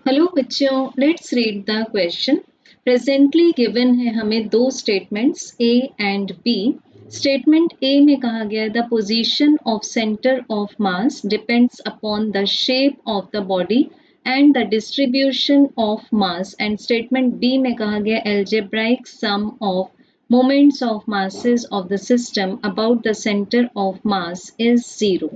Hello बच्चों, let's read the question. Presently given है हमें दो statements A and B. Statement A में कहा गया है the position of centre of mass depends upon the shape of the body and the distribution of mass, and statement B में कहा गया algebraic sum of moments of masses of the system about the center of mass is zero।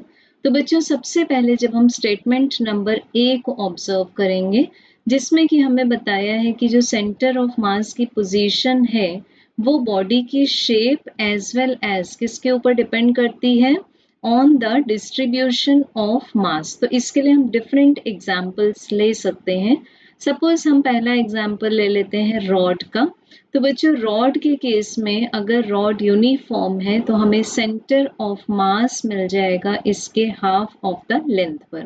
तो बच्चों सबसे पहले जब हम statement number A को ऑब्जर्व करेंगे, जिसमें कि हमें बताया है कि जो सेंटर ऑफ मास की पोजीशन है वो बॉडी की शेप एज वेल एज किसके ऊपर डिपेंड करती है, on the distribution of mass. तो इसके लिए हम डिफरेंट एग्जाम्पल्स ले सकते हैं। सपोज हम पहला एग्जाम्पल ले लेते हैं रॉड का। तो बच्चों रॉड के केस में अगर रॉड यूनिफॉर्म है तो हमें सेंटर ऑफ मास मिल जाएगा इसके हाफ ऑफ द लेंथ पर।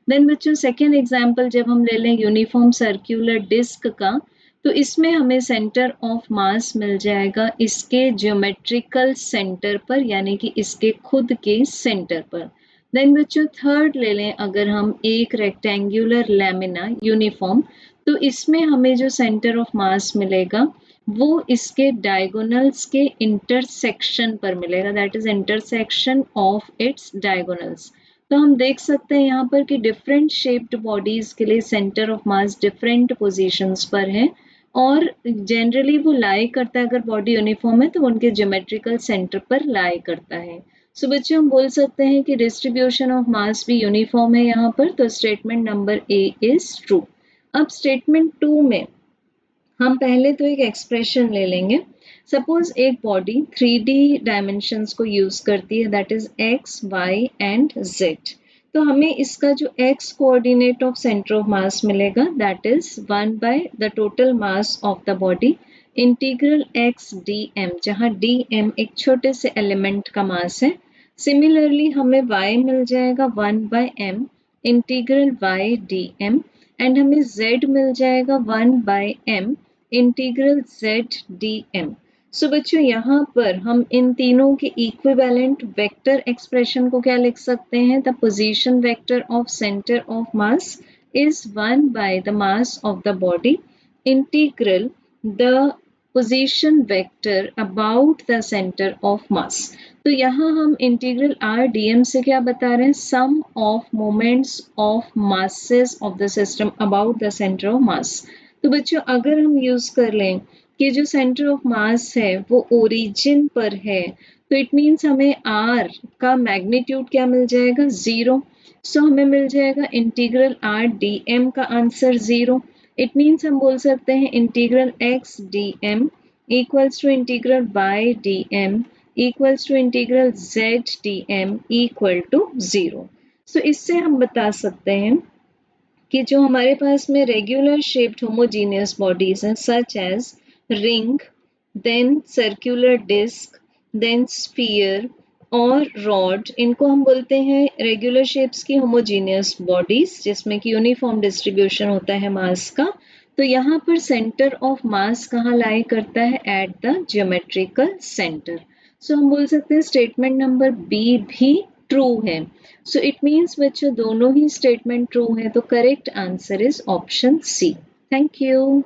देन बच्चों सेकेंड एग्जाम्पल जब हम ले लें यूनिफॉर्म सर्क्यूलर डिस्क का, तो इसमें हमें सेंटर ऑफ मास मिल जाएगा इसके ज्योमेट्रिकल सेंटर पर, यानी कि इसके खुद के सेंटर पर। देन बच्चों थर्ड ले लें अगर हम एक रेक्टेंगुलर लैमिना यूनिफॉर्म, तो इसमें हमें जो सेंटर ऑफ मास मिलेगा वो इसके डायगोनल्स के इंटरसेक्शन पर मिलेगा, that is intersection of its diagonals. तो हम देख सकते हैं यहाँ पर कि डिफरेंट शेप्ड बॉडीज के लिए centre of mass different positions पर है, और जनरली वो लाई करता है, अगर बॉडी यूनिफॉर्म है तो उनके ज्योमेट्रिकल सेंटर पर लाई करता है। सो बच्चों हम बोल सकते हैं कि डिस्ट्रीब्यूशन ऑफ मास भी यूनिफॉर्म है यहाँ पर, तो statement number A is true. अब स्टेटमेंट टू में हम पहले तो एक एक्सप्रेशन ले लेंगे। सपोज एक बॉडी 3D डायमेंशंस को यूज करती है, that is X Y and Z. तो हमें इसका जो X coordinate of centre of mass मिलेगा that is 1 by the total mass of the body integral X D M, जहाँ डी एम एक छोटे से एलिमेंट का मास है। सिमिलरली हमें y मिल जाएगा 1 बाय m इंटीग्रल y डी एम, एंड हमें z मिल जाएगा 1 बाय m इंटीग्रल z डी एम। सो बच्चों यहाँ पर हम इन तीनों के इक्विवेलेंट वेक्टर एक्सप्रेशन को क्या लिख सकते हैं, the position vector of centre of mass is 1 by the mass of the body integral the position vector about the centre of mass. तो यहाँ हम इंटीग्रल आर डी एम से क्या बता रहे हैं, sum of moments of masses of the system about the centre of mass. तो बच्चों अगर हम यूज कर लें कि जो सेंटर ऑफ मास है वो ओरिजिन पर है, तो इट मीन्स हमें आर का मैग्नीट्यूड क्या मिल जाएगा, जीरो। सो हमें मिल जाएगा इंटीग्रल आर डी एम का आंसर जीरो। इट मीन्स हम बोल सकते हैं integral X D M equals to integral Y D M equals to integral Z D M equal to zero. So इससे हम बता सकते हैं कि जो हमारे पास में रेगुलर शेप्ड होमोजीनियस बॉडीज हैं such as ring, then circular disc, then sphere और रॉड, इनको हम बोलते हैं रेगुलर शेप्स की होमोजीनियस बॉडीज जिसमें कि यूनिफॉर्म डिस्ट्रीब्यूशन होता है मास का। तो यहाँ पर सेंटर ऑफ मास कहाँ लाई करता है, एट द ज्योमेट्रिकल सेंटर। सो हम बोल सकते हैं स्टेटमेंट नंबर बी भी ट्रू है। सो इट मीन्स बच्चों दोनों ही स्टेटमेंट ट्रू है, तो correct answer is option C. Thank you.